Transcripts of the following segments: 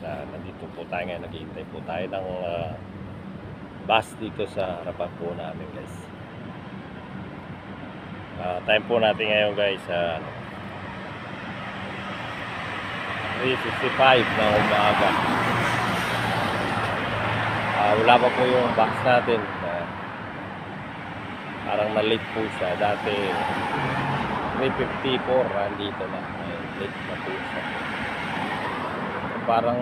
Nandito po tayo ngayon, naghihintay po tayo ng bus dito sa harapan po namin guys. Time po natin ngayon guys, 3:55 ng umaga. Wala pa po yung bus natin. Parang na-late po siya. Dati 3:54 nandito na. Late na po siya. Parang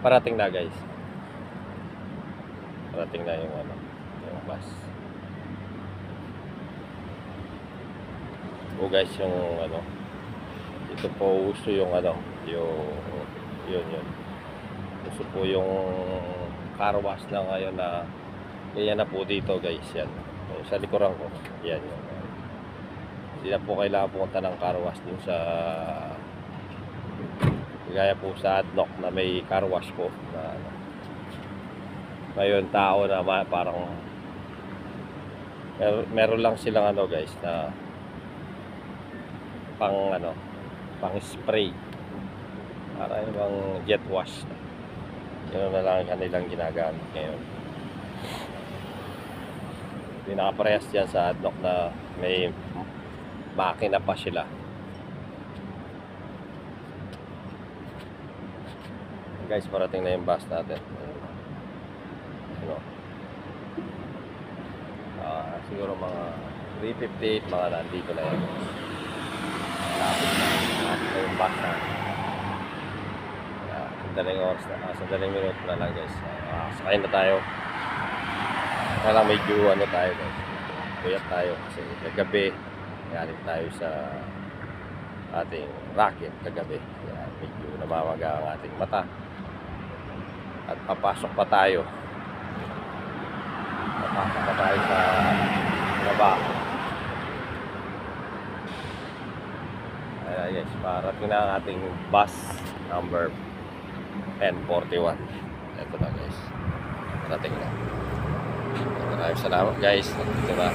parating na guys. Parating na yung yung bus. O guys, yung ito po uso yung yun. Uso po yung car wash na ngayon na yan na po dito guys, yan. Sa likuran ko, yan yun. Hindi na po kailangan pumunta ng car wash din sa gaya po sa Adnoc na may car wash po na ngayon tao na parang meron lang silang guys na pang spray para yung jet wash. Yun na lang kanilang ginagamit ngayon. Pinakaparehas dyan sa Adnoc na may makina pa sila. Guys, parating na yung bus natin. Siguro mga 3:58 mga nandito na yan. Lapit na yung bus natin. Sandaling minuto na lang guys. Sakay na tayo. Kaya lang medyo tayo guys. Kuyat tayo kasi kagabi galing tayo sa ating racket kagabi. Kaya medyo namamaga ang ating mata. At papasok pa tayo sa trabaho. Yes, parating na ang ating bus number N41. Ito na guys, parating na. Maraming salamat guys. Ito na.